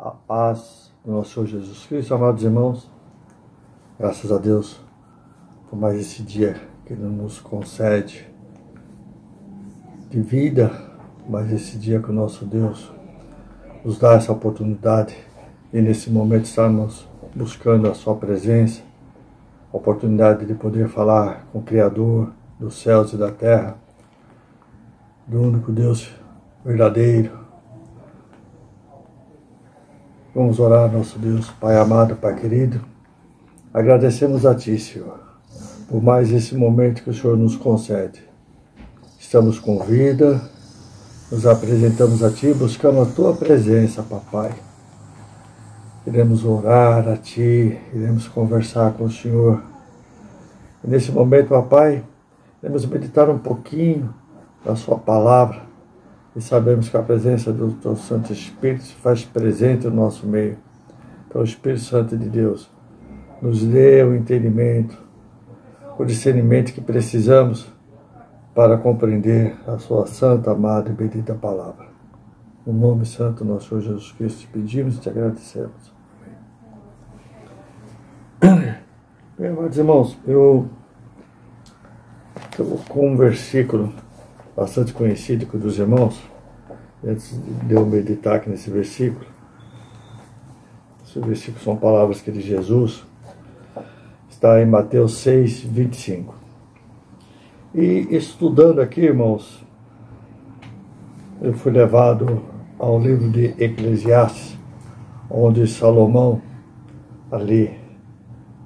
A paz do nosso Senhor Jesus Cristo, amados irmãos, graças a Deus por mais esse dia que Ele nos concede de vida, mais esse dia que o nosso Deus nos dá essa oportunidade e nesse momento estarmos buscando a Sua presença, a oportunidade de poder falar com o Criador dos céus e da terra, do único Deus verdadeiro. Vamos orar, nosso Deus, Pai amado, Pai querido. Agradecemos a Ti, Senhor, por mais esse momento que o Senhor nos concede. Estamos com vida, nos apresentamos a Ti, buscamos a Tua presença, Papai. Iremos orar a Ti, iremos conversar com o Senhor. E nesse momento, Papai, iremos meditar um pouquinho da Sua palavra. E sabemos que a presença do Teu Santo Espírito se faz presente no nosso meio. Então, o Espírito Santo de Deus nos dê o entendimento, o discernimento que precisamos para compreender a Sua santa, amada e bendita palavra. No nome santo do nosso Senhor Jesus Cristo, te pedimos e te agradecemos. Bem, amados irmãos, eu estou com um versículo bastante conhecido dos irmãos, antes de eu meditar aqui nesse versículo. Esse versículo são palavras que de Jesus, está em Mateus 6, 25. E estudando aqui, irmãos, eu fui levado ao livro de Eclesiastes, onde Salomão ali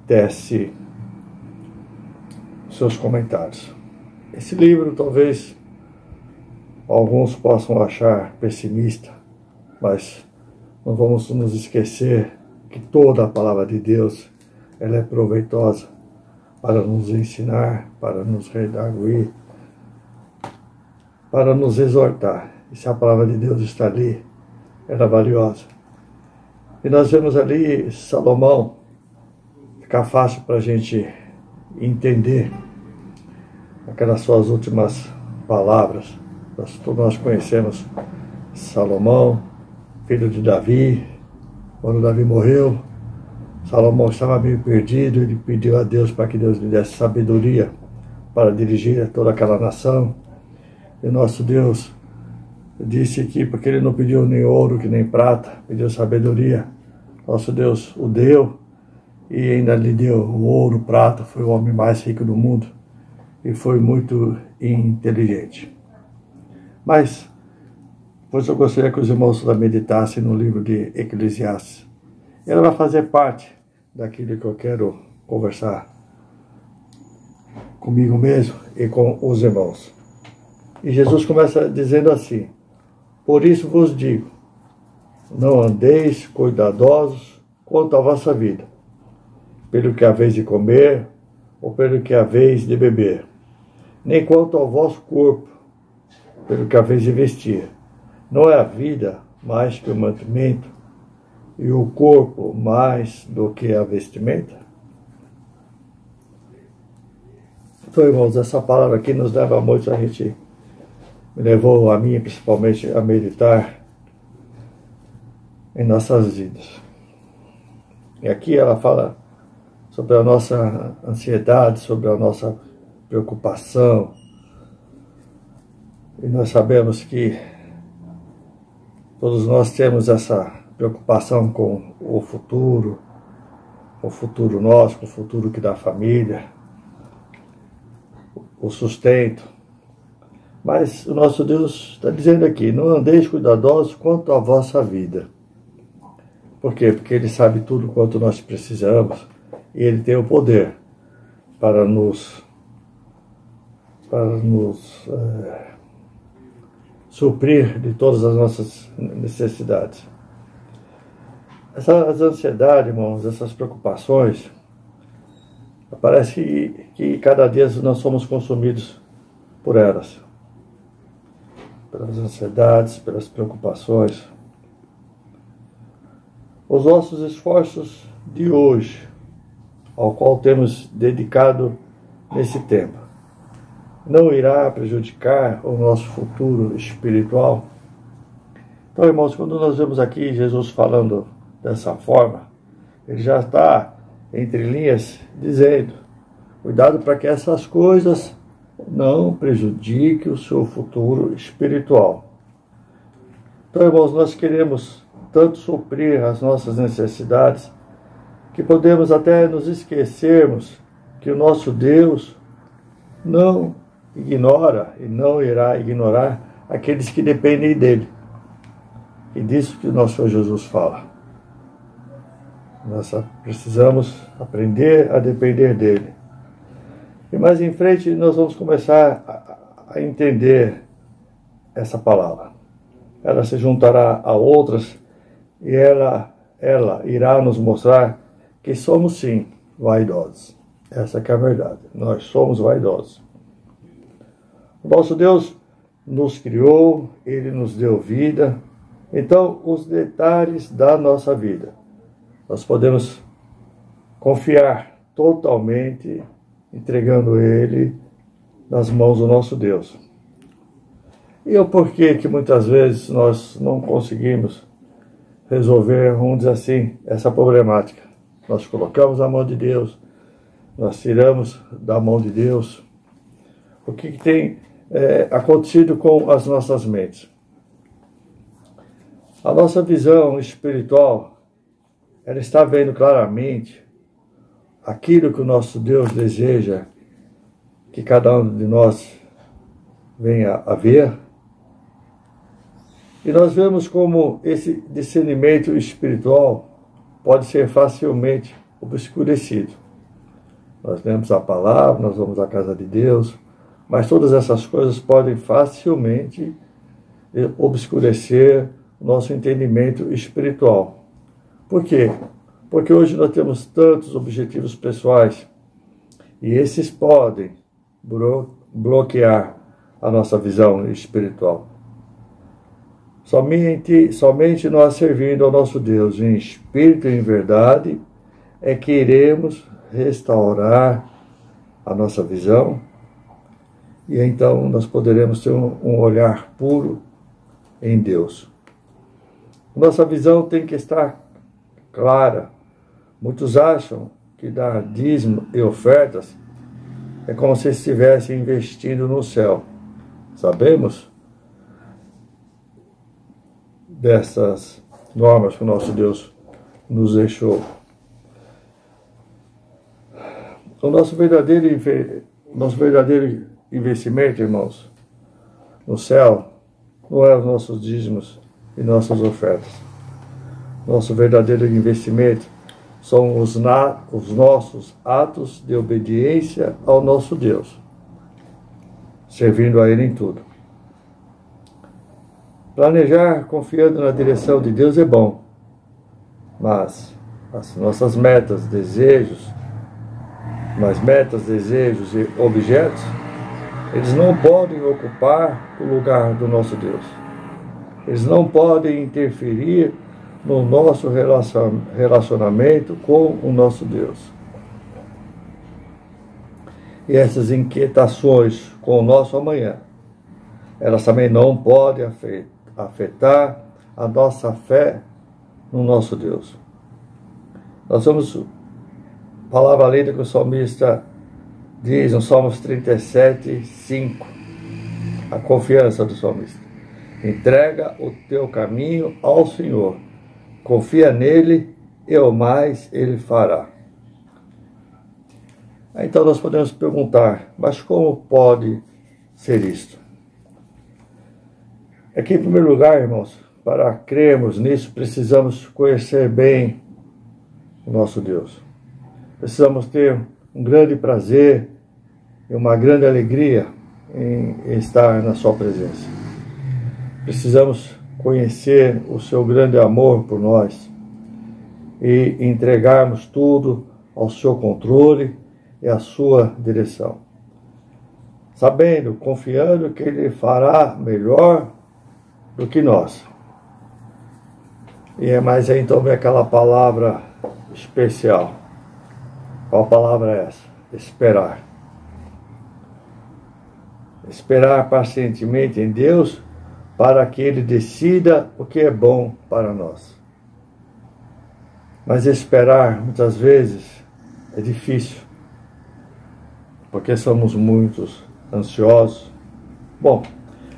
tece seus comentários. Esse livro talvez alguns possam achar pessimista, mas não vamos nos esquecer que toda a palavra de Deus ela é proveitosa para nos ensinar, para nos redarguir, para nos exortar. E se a palavra de Deus está ali, ela é valiosa. E nós vemos ali Salomão, fica fácil para a gente entender aquelas suas últimas palavras. Todos nós conhecemos Salomão, filho de Davi. Quando Davi morreu, Salomão estava meio perdido. Ele pediu a Deus para que Deus lhe desse sabedoria para dirigir toda aquela nação. E nosso Deus disse que, porque ele não pediu nem ouro, que nem prata, pediu sabedoria. Nosso Deus o deu e ainda lhe deu o ouro, prata. Foi o homem mais rico do mundo e foi muito inteligente. Mas, pois eu gostaria que os irmãos meditassem no livro de Eclesiastes. Ela vai fazer parte daquilo que eu quero conversar comigo mesmo e com os irmãos. E Jesus começa dizendo assim: por isso vos digo, não andeis cuidadosos quanto à vossa vida, pelo que haveis de comer ou pelo que haveis de beber, nem quanto ao vosso corpo, pelo que haveis de vestir. Não é a vida mais que o mantimento, e o corpo mais do que a vestimenta? Então, irmãos, essa palavra aqui nos leva muito, me levou a mim principalmente a meditar em nossas vidas. E aqui ela fala sobre a nossa ansiedade, sobre a nossa preocupação. E nós sabemos que todos nós temos essa preocupação com o futuro nosso, com o futuro que da família, o sustento. Mas o nosso Deus está dizendo aqui: não andeis cuidadosos quanto à vossa vida. Por quê? Porque Ele sabe tudo quanto nós precisamos e Ele tem o poder para nos suprir de todas as nossas necessidades. Essas ansiedades, irmãos, essas preocupações, parece que cada dia nós somos consumidos por elas. Pelas ansiedades, pelas preocupações. Os nossos esforços de hoje, ao qual temos dedicado nesse tempo, não irá prejudicar o nosso futuro espiritual? Então, irmãos, quando nós vemos aqui Jesus falando dessa forma, ele já está, entre linhas, dizendo: cuidado para que essas coisas não prejudiquem o seu futuro espiritual. Então, irmãos, nós queremos tanto suprir as nossas necessidades que podemos até nos esquecermos que o nosso Deus não ignora e não irá ignorar aqueles que dependem dele. E disso que o nosso Senhor Jesus fala. Nós precisamos aprender a depender dele. E mais em frente nós vamos começar a entender essa palavra. Ela se juntará a outras e ela irá nos mostrar que somos sim vaidosos. Essa que é a verdade. Nós somos vaidosos. O nosso Deus nos criou, ele nos deu vida. Então, os detalhes da nossa vida, nós podemos confiar totalmente, entregando ele nas mãos do nosso Deus. E o porquê que muitas vezes nós não conseguimos resolver, vamos dizer assim, essa problemática. Nós colocamos na mão de Deus, nós tiramos da mão de Deus. O que tem acontecido com as nossas mentes? A nossa visão espiritual, ela está vendo claramente aquilo que o nosso Deus deseja que cada um de nós venha a ver. E nós vemos como esse discernimento espiritual pode ser facilmente obscurecido. Nós lemos a palavra, nós vamos à casa de Deus, mas todas essas coisas podem facilmente obscurecer o nosso entendimento espiritual. Por quê? Porque hoje nós temos tantos objetivos pessoais e esses podem bloquear a nossa visão espiritual. Somente nós servindo ao nosso Deus em espírito e em verdade é que iremos restaurar a nossa visão e então nós poderemos ter um olhar puro em Deus. Nossa visão tem que estar clara. Muitos acham que dar dízimo e ofertas é como se estivesse investindo no céu. Sabemos dessas normas que o nosso Deus nos deixou. O nosso verdadeiro investimento, irmãos, no céu, não é os nossos dízimos e nossas ofertas. Nosso verdadeiro investimento são os nossos atos de obediência ao nosso Deus, servindo a Ele em tudo. Planejar confiando na direção de Deus é bom, mas as nossas metas, desejos e objetos, eles não podem ocupar o lugar do nosso Deus. Eles não podem interferir no nosso relacionamento com o nosso Deus. E essas inquietações com o nosso amanhã, elas também não podem afetar a nossa fé no nosso Deus. Nós vamos, palavra linda que o salmista diz no Salmos 37, 5, a confiança do salmista. Entrega o teu caminho ao Senhor, confia nele e o mais ele fará. Então nós podemos perguntar, mas como pode ser isto? É que, em primeiro lugar, irmãos, para crermos nisso, precisamos conhecer bem o nosso Deus. Precisamos ter um grande prazer e uma grande alegria em estar na sua presença. Precisamos conhecer o seu grande amor por nós e entregarmos tudo ao seu controle e à sua direção. Sabendo, confiando que Ele fará melhor do que nós. Mas aí então vem aquela palavra especial. Qual palavra é essa? Esperar. Esperar pacientemente em Deus para que Ele decida o que é bom para nós. Mas esperar, muitas vezes, é difícil, porque somos muito ansiosos. Bom,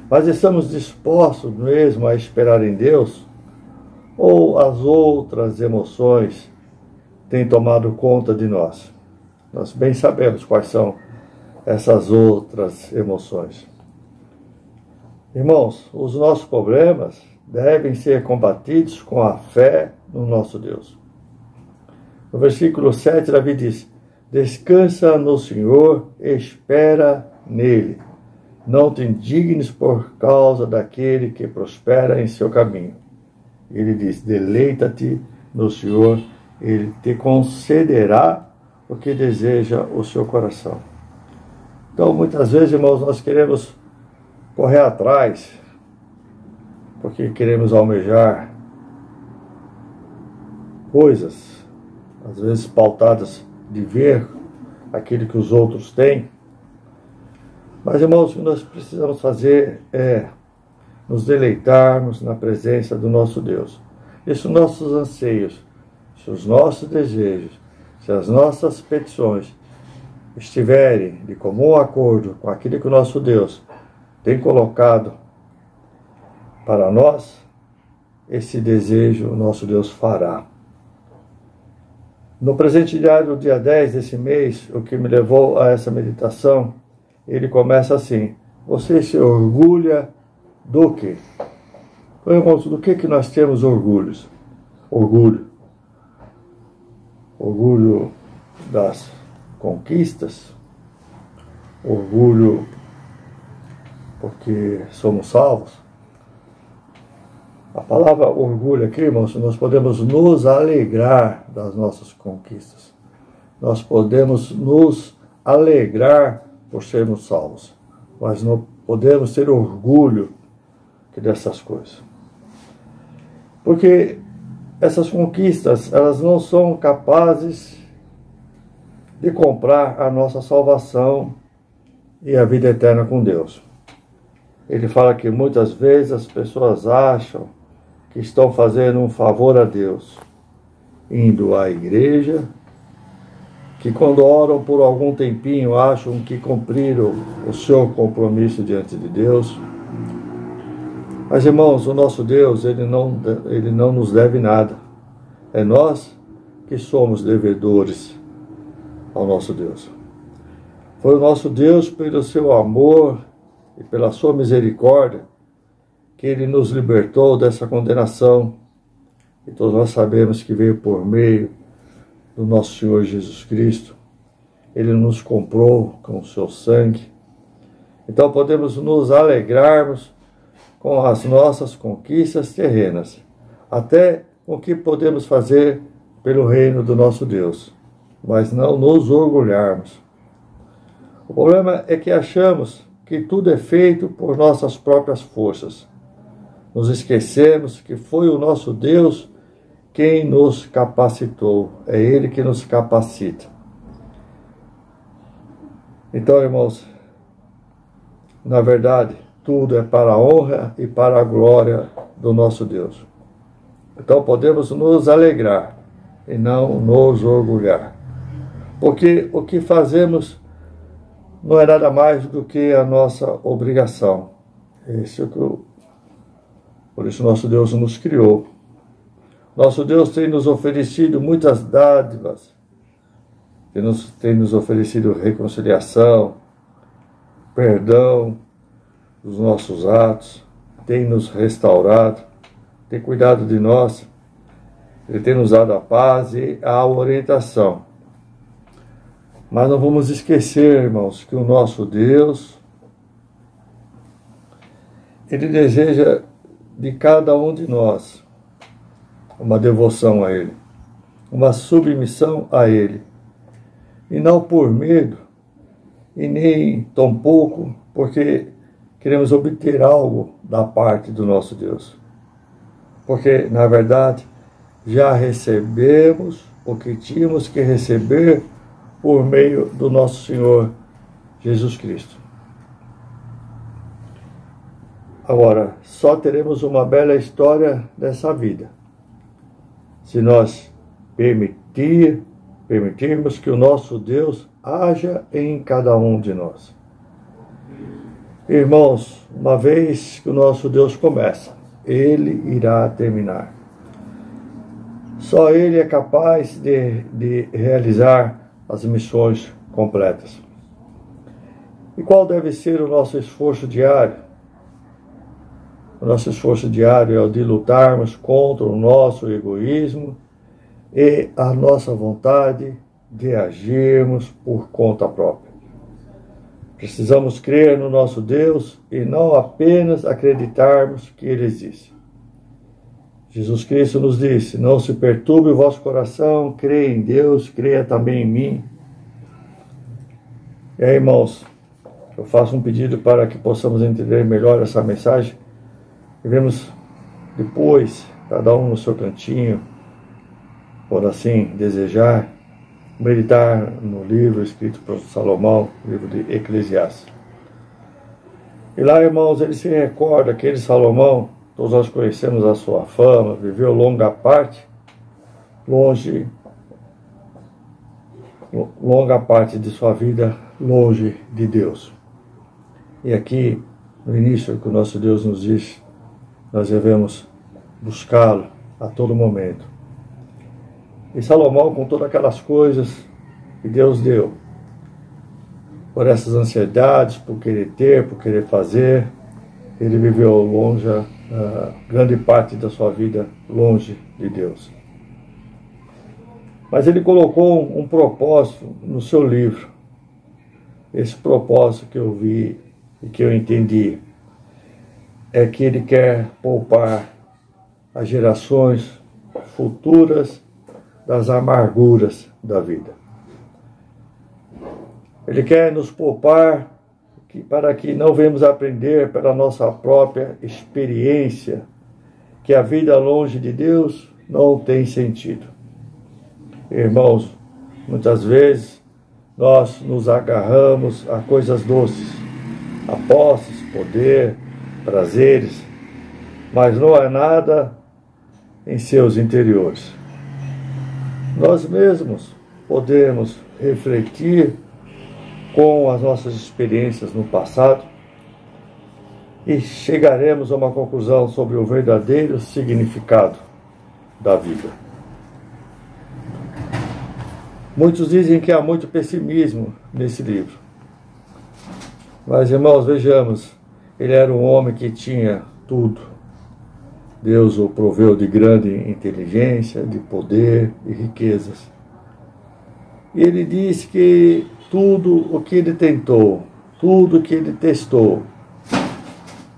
mas estamos dispostos mesmo a esperar em Deus? Ou as outras emoções têm tomado conta de nós? Nós bem sabemos quais são essas outras emoções. Irmãos, os nossos problemas devem ser combatidos com a fé no nosso Deus. No versículo 7, Davi diz: descansa no Senhor, espera nele. Não te indignes por causa daquele que prospera em seu caminho. Ele diz: deleita-te no Senhor, Ele te concederá o que deseja o seu coração. Então, muitas vezes, irmãos, nós queremos correr atrás, porque queremos almejar coisas, às vezes pautadas de ver aquilo que os outros têm. Mas, irmãos, o que nós precisamos fazer é nos deleitarmos na presença do nosso Deus. E se os nossos anseios, se os nossos desejos, se as nossas petições estiverem de comum acordo com aquilo que o nosso Deus tem colocado para nós, esse desejo o nosso Deus fará. No presente diário, dia 10 desse mês, o que me levou a essa meditação, ele começa assim: você se orgulha do quê? Irmãos, do que nós temos orgulhos? Orgulho. Orgulho das conquistas, orgulho porque somos salvos. A palavra orgulho aqui, irmãos, nós podemos nos alegrar das nossas conquistas. Nós podemos nos alegrar por sermos salvos, mas não podemos ter orgulho dessas coisas. Porque essas conquistas, elas não são capazes de comprar a nossa salvação e a vida eterna com Deus. Ele fala que muitas vezes as pessoas acham que estão fazendo um favor a Deus, indo à igreja, que quando oram por algum tempinho acham que cumpriram o seu compromisso diante de Deus. Mas, irmãos, o nosso Deus, ele não nos deve nada. É nós que somos devedores ao nosso Deus. Foi o nosso Deus, pelo seu amor e pela sua misericórdia, que Ele nos libertou dessa condenação. E todos nós sabemos que veio por meio do nosso Senhor Jesus Cristo. Ele nos comprou com o seu sangue. Então podemos nos alegrarmos com as nossas conquistas terrenas, até o que podemos fazer pelo reino do nosso Deus, mas não nos orgulharmos. O problema é que achamos que tudo é feito por nossas próprias forças. Nos esquecemos que foi o nosso Deus quem nos capacitou. É Ele que nos capacita. Então, irmãos, na verdade, tudo é para a honra e para a glória do nosso Deus. Então podemos nos alegrar e não nos orgulhar. Porque o que fazemos não é nada mais do que a nossa obrigação. Por isso nosso Deus nos criou. Nosso Deus tem nos oferecido muitas dádivas. Tem nos oferecido reconciliação, perdão dos nossos atos, tem nos restaurado, tem cuidado de nós, Ele tem nos dado a paz e a orientação. Mas não vamos esquecer, irmãos, que o nosso Deus, Ele deseja de cada um de nós uma devoção a Ele, uma submissão a Ele, e não por medo, e nem tampouco porque queremos obter algo da parte do nosso Deus. Porque, na verdade, já recebemos o que tínhamos que receber por meio do nosso Senhor Jesus Cristo. Agora, só teremos uma bela história dessa vida se nós permitirmos que o nosso Deus haja em cada um de nós. Irmãos, uma vez que o nosso Deus começa, Ele irá terminar. Só Ele é capaz de realizar as missões completas. E qual deve ser o nosso esforço diário? O nosso esforço diário é o de lutarmos contra o nosso egoísmo e a nossa vontade de agirmos por conta própria. Precisamos crer no nosso Deus e não apenas acreditarmos que Ele existe. Jesus Cristo nos disse: não se perturbe o vosso coração, creia em Deus, creia também em mim. E aí, irmãos, eu faço um pedido para que possamos entender melhor essa mensagem. Devemos depois, cada um no seu cantinho, por assim desejar, meditar no livro escrito por Salomão, livro de Eclesiastes. E lá, irmãos, ele se recorda que ele, Salomão, todos nós conhecemos a sua fama, viveu longa parte de sua vida longe de Deus. E aqui, no início, que o nosso Deus nos diz, nós devemos buscá-lo a todo momento. E Salomão, com todas aquelas coisas que Deus deu, por essas ansiedades, por querer ter, por querer fazer, ele viveu longe, grande parte da sua vida longe de Deus. Mas ele colocou um propósito no seu livro. Esse propósito que eu vi e que eu entendi é que ele quer poupar as gerações futuras das amarguras da vida. Ele quer nos poupar para que não venhamos aprender pela nossa própria experiência que a vida longe de Deus não tem sentido. Irmãos, muitas vezes nós nos agarramos a coisas doces, a posses, poder, prazeres, mas não há nada em seus interiores. Nós mesmos podemos refletir com as nossas experiências no passado e chegaremos a uma conclusão sobre o verdadeiro significado da vida. Muitos dizem que há muito pessimismo nesse livro. Mas, irmãos, vejamos, ele era um homem que tinha tudo. Deus o proveu de grande inteligência, de poder e riquezas. E ele diz que tudo o que ele tentou, tudo o que ele testou,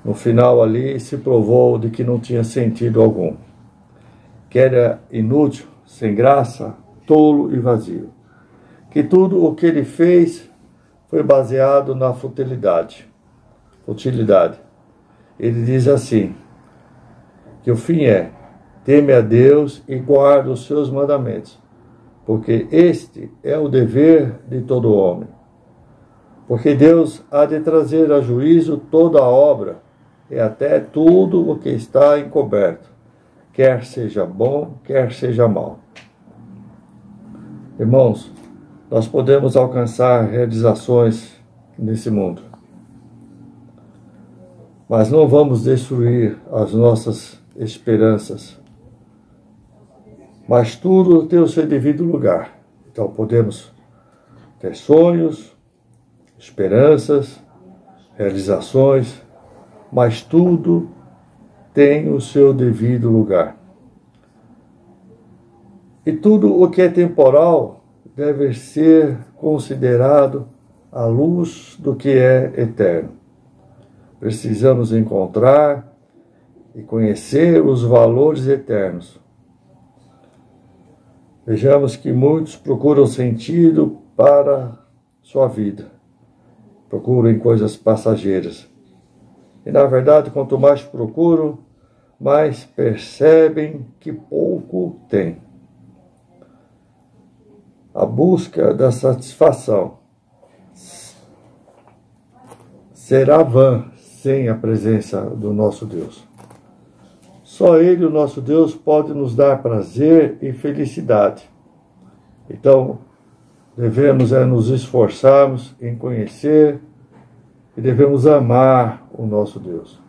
no final ali se provou de que não tinha sentido algum. Que era inútil, sem graça, tolo e vazio. Que tudo o que ele fez foi baseado na futilidade. Ele diz assim, que o fim é: teme a Deus e guarda os seus mandamentos, porque este é o dever de todo homem. Porque Deus há de trazer a juízo toda a obra e até tudo o que está encoberto, quer seja bom, quer seja mal. Irmãos, nós podemos alcançar realizações nesse mundo, mas não vamos destruir as nossas esperanças. Mas tudo tem o seu devido lugar. Então podemos ter sonhos, esperanças, realizações, mas tudo tem o seu devido lugar. E tudo o que é temporal deve ser considerado à luz do que é eterno. Precisamos encontrar e conhecer os valores eternos. Vejamos que muitos procuram sentido para sua vida, procuram em coisas passageiras. E, na verdade, quanto mais procuram, mais percebem que pouco têm. A busca da satisfação será vã sem a presença do nosso Deus. Só Ele, o nosso Deus, pode nos dar prazer e felicidade. Então, devemos nos esforçarmos em conhecer e devemos amar o nosso Deus.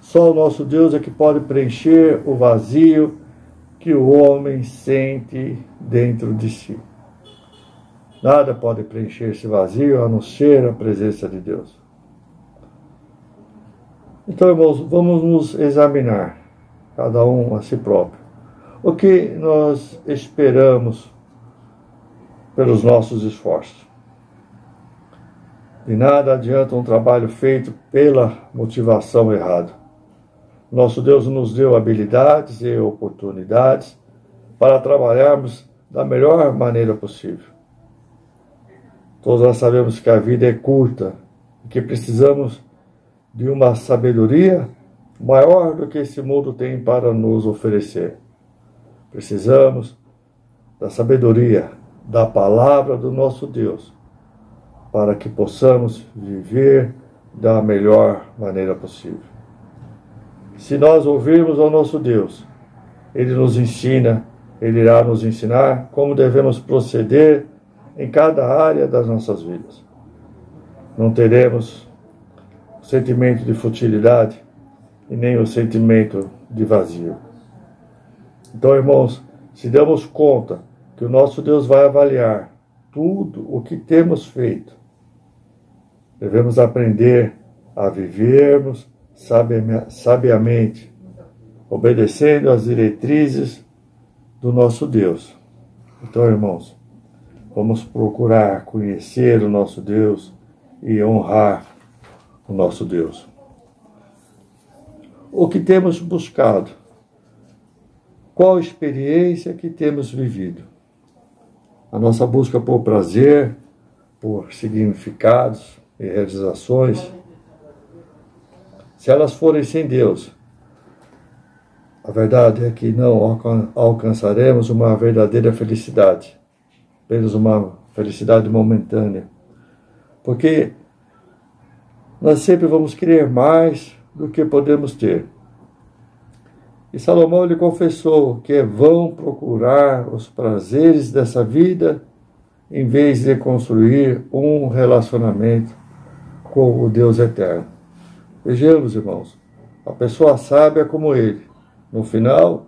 Só o nosso Deus é que pode preencher o vazio que o homem sente dentro de si. Nada pode preencher esse vazio a não ser a presença de Deus. Então, irmãos, vamos nos examinar, cada um a si próprio. O que nós esperamos pelos nossos esforços? De nada adianta um trabalho feito pela motivação errada. Nosso Deus nos deu habilidades e oportunidades para trabalharmos da melhor maneira possível. Todos nós sabemos que a vida é curta e que precisamos de uma sabedoria maior do que esse mundo tem para nos oferecer. Precisamos da sabedoria, da palavra do nosso Deus, para que possamos viver da melhor maneira possível. Se nós ouvirmos ao nosso Deus, Ele nos ensina, Ele irá nos ensinar como devemos proceder em cada área das nossas vidas. Não teremos o sentimento de futilidade e nem o sentimento de vazio. Então, irmãos, se damos conta que o nosso Deus vai avaliar tudo o que temos feito, devemos aprender a vivermos sabiamente, obedecendo às diretrizes do nosso Deus. Então, irmãos, vamos procurar conhecer o nosso Deus e honrar o nosso Deus. O que temos buscado? Qual experiência que temos vivido? A nossa busca por prazer, por significados e realizações, se elas forem sem Deus, a verdade é que não alcançaremos uma verdadeira felicidade, apenas uma felicidade momentânea, porque nós sempre vamos querer mais do que podemos ter. E Salomão lhe confessou que é vão procurar os prazeres dessa vida em vez de construir um relacionamento com o Deus eterno. Vejamos, irmãos, a pessoa sábia como ele, no final,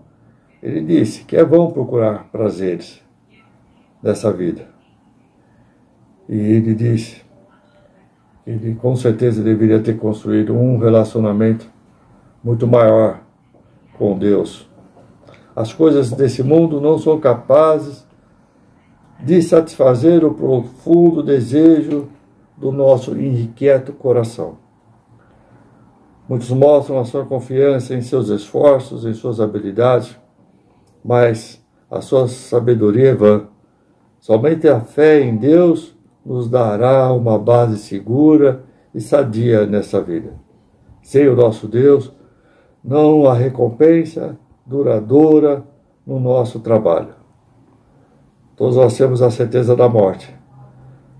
ele disse que é vão procurar prazeres dessa vida. E ele disse que ele com certeza deveria ter construído um relacionamento muito maior com Deus. As coisas desse mundo não são capazes de satisfazer o profundo desejo do nosso inquieto coração. Muitos mostram a sua confiança em seus esforços, em suas habilidades, mas a sua sabedoria é vã. Somente a fé em Deus nos dará uma base segura e sadia nessa vida. Sem o nosso Deus, não há recompensa duradoura no nosso trabalho. Todos nós temos a certeza da morte,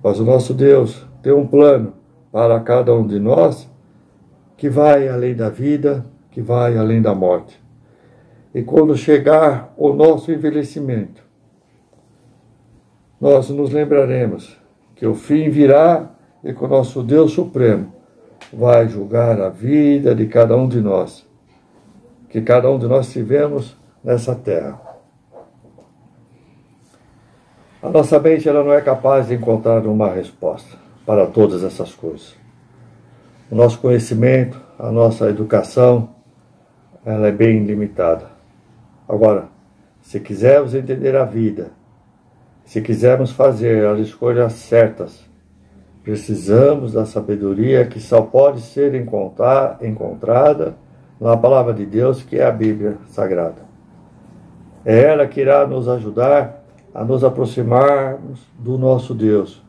mas o nosso Deus tem um plano para cada um de nós que vai além da vida, que vai além da morte. E quando chegar o nosso envelhecimento, nós nos lembraremos que o fim virá e que o nosso Deus Supremo vai julgar a vida de cada um de nós, que cada um de nós tivemos nessa terra. A nossa mente ela não é capaz de encontrar uma resposta para todas essas coisas. O nosso conhecimento, a nossa educação, ela é bem limitada. Agora, se quisermos entender a vida, se quisermos fazer as escolhas certas, precisamos da sabedoria que só pode ser encontrada na palavra de Deus, que é a Bíblia Sagrada. É ela que irá nos ajudar a nos aproximarmos do nosso Deus,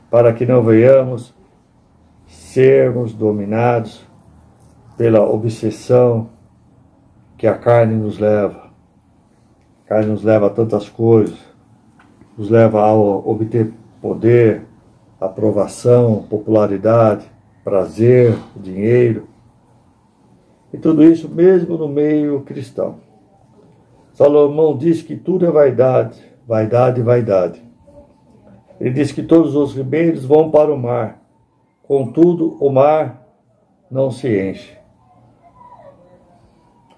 para que não venhamos sermos dominados pela obsessão que a carne nos leva. A carne nos leva a tantas coisas, nos leva a obter poder, aprovação, popularidade, prazer, dinheiro, e tudo isso mesmo no meio cristão. Salomão diz que tudo é vaidade, vaidade, vaidade. Ele diz que todos os ribeiros vão para o mar, contudo o mar não se enche.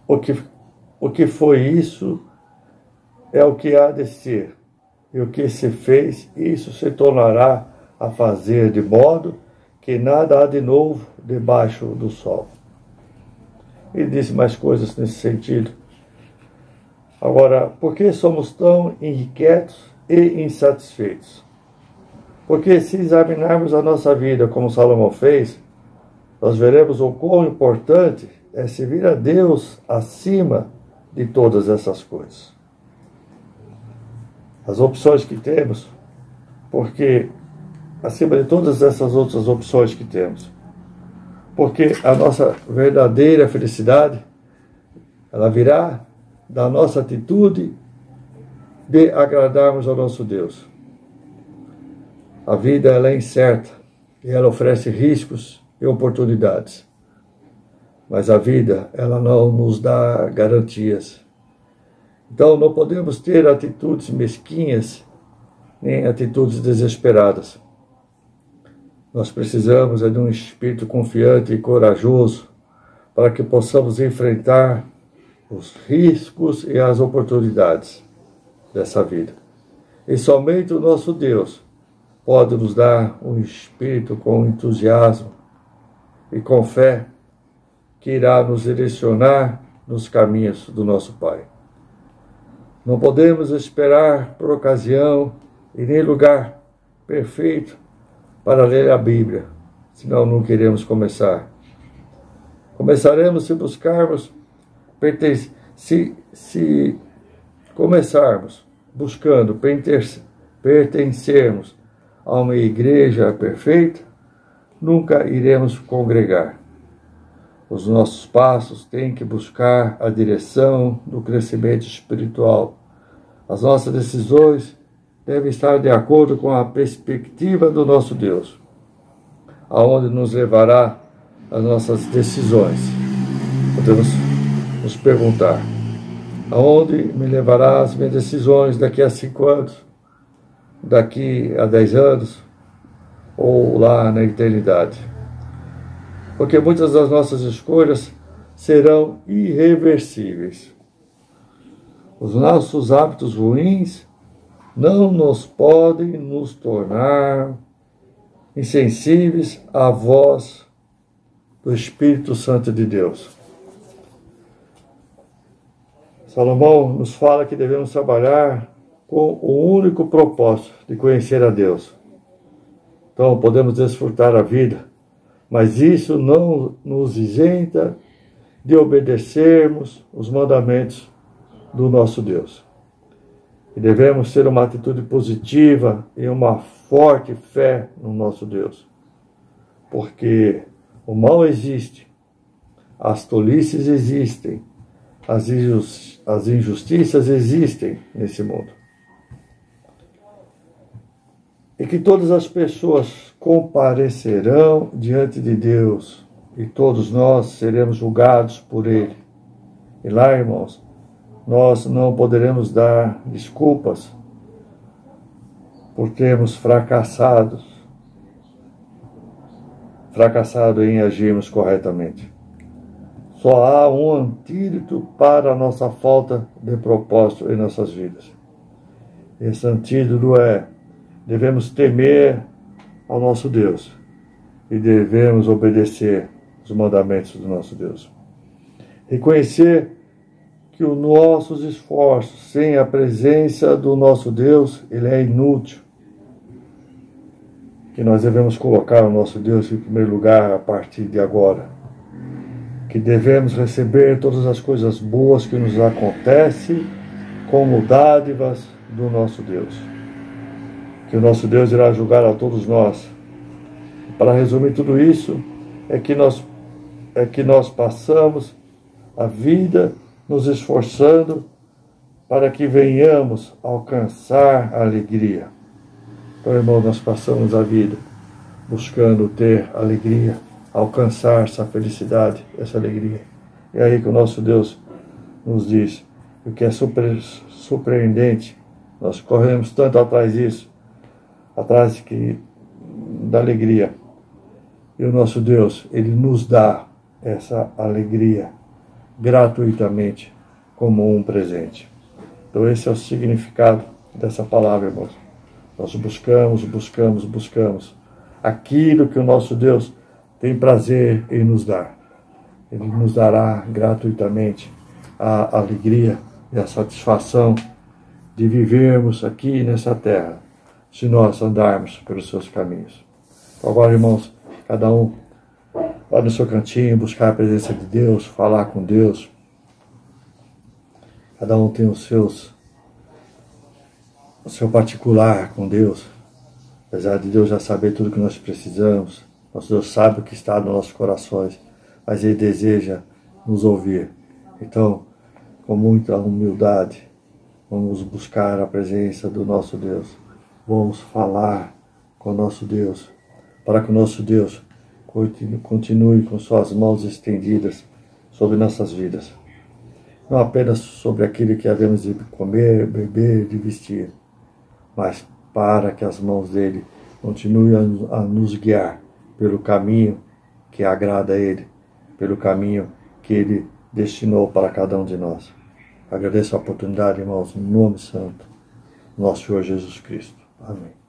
O que foi isso é o que há de ser, e o que se fez, isso se tornará a fazer, de modo que nada há de novo debaixo do sol. Ele disse mais coisas nesse sentido. Agora, por que somos tão inquietos e insatisfeitos? Porque se examinarmos a nossa vida como Salomão fez, nós veremos o quão importante é servir a Deus acima de todas essas coisas. As opções que temos, porque acima de todas essas outras opções que temos, porque a nossa verdadeira felicidade, ela virá da nossa atitude de agradarmos ao nosso Deus. A vida, ela é incerta e ela oferece riscos e oportunidades. Mas a vida, ela não nos dá garantias. Então, não podemos ter atitudes mesquinhas, nem atitudes desesperadas. Nós precisamos de um espírito confiante e corajoso para que possamos enfrentar os riscos e as oportunidades dessa vida. E somente o nosso Deus pode nos dar um espírito com entusiasmo e com fé que irá nos direcionar nos caminhos do nosso Pai. Não podemos esperar por ocasião e nem lugar perfeito para ler a Bíblia, senão não queremos começar. Começaremos se buscarmos, se começarmos buscando pertencermos a uma igreja perfeita, nunca iremos congregar. Os nossos passos têm que buscar a direção do crescimento espiritual. As nossas decisões devem estar de acordo com a perspectiva do nosso Deus, aonde nos levará as nossas decisões. Podemos nos perguntar, aonde me levará as minhas decisões daqui a 5 anos, daqui a 10 anos, ou lá na eternidade? Porque muitas das nossas escolhas serão irreversíveis. Os nossos hábitos ruins não nos podem nos tornar insensíveis à voz do Espírito Santo de Deus. Salomão nos fala que devemos trabalhar com o único propósito de conhecer a Deus. Então, podemos desfrutar a vida, mas isso não nos isenta de obedecermos os mandamentos do nosso Deus. E devemos ter uma atitude positiva e uma forte fé no nosso Deus. Porque o mal existe, as tolices existem, as injustiças existem nesse mundo. E que todas as pessoas comparecerão diante de Deus e todos nós seremos julgados por Ele. E lá, irmãos, nós não poderemos dar desculpas por termos fracassado em agirmos corretamente. Só há um antídoto para a nossa falta de propósito em nossas vidas. Esse antídoto é: devemos temer ao nosso Deus e devemos obedecer os mandamentos do nosso Deus. Reconhecer que os nossos esforços sem a presença do nosso Deus, ele é inútil. Que nós devemos colocar o nosso Deus em primeiro lugar a partir de agora. Que devemos receber todas as coisas boas que nos acontecem como dádivas do nosso Deus. Que o nosso Deus irá julgar a todos nós. Para resumir tudo isso, é que nós passamos a vida nos esforçando para que venhamos alcançar a alegria. Então, irmão, nós passamos a vida buscando ter alegria, alcançar essa felicidade, essa alegria. É aí que o nosso Deus nos diz, o que é surpreendente, nós corremos tanto atrás disso, da alegria. E o nosso Deus, Ele nos dá essa alegria gratuitamente, como um presente. Então esse é o significado dessa palavra, irmãos. Nós buscamos aquilo que o nosso Deus tem prazer em nos dar. Ele nos dará gratuitamente a alegria e a satisfação de vivermos aqui nessa terra, se nós andarmos pelos seus caminhos. Então, agora, irmãos, cada um vai no seu cantinho, buscar a presença de Deus, falar com Deus. Cada um tem o seu particular com Deus. Apesar de Deus já saber tudo que nós precisamos, nosso Deus sabe o que está nos nossos corações, mas Ele deseja nos ouvir. Então, com muita humildade, vamos buscar a presença do nosso Deus. Vamos falar com o nosso Deus, para que o nosso Deus continue com suas mãos estendidas sobre nossas vidas. Não apenas sobre aquilo que havemos de comer, beber, de vestir, mas para que as mãos dele continuem a nos guiar pelo caminho que agrada a Ele, pelo caminho que Ele destinou para cada um de nós. Agradeço a oportunidade, irmãos, no nome santo, nosso Senhor Jesus Cristo. Amém.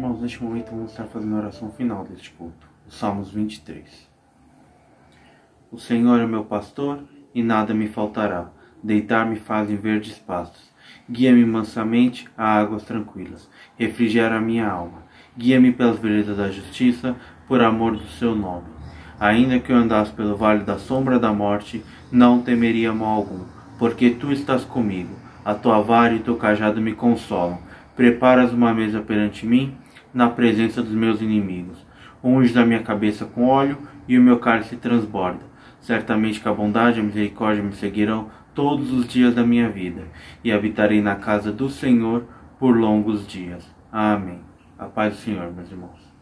irmãos, neste momento vamos estar fazendo a oração final deste culto, os Salmos 23. O Senhor é meu pastor e nada me faltará. Deitar-me faz em verdes pastos. Guia-me mansamente a águas tranquilas. Refrigera a minha alma. Guia-me pelas veredas da justiça, por amor do seu nome. Ainda que eu andasse pelo vale da sombra da morte, não temeria mal algum, porque tu estás comigo. A tua vara e o teu cajado me consolam. Preparas uma mesa perante mim, na presença dos meus inimigos. Unges a minha cabeça com óleo e o meu cálice transborda. Certamente que a bondade e a misericórdia me seguirão todos os dias da minha vida, e habitarei na casa do Senhor por longos dias. Amém. A paz do Senhor, meus irmãos.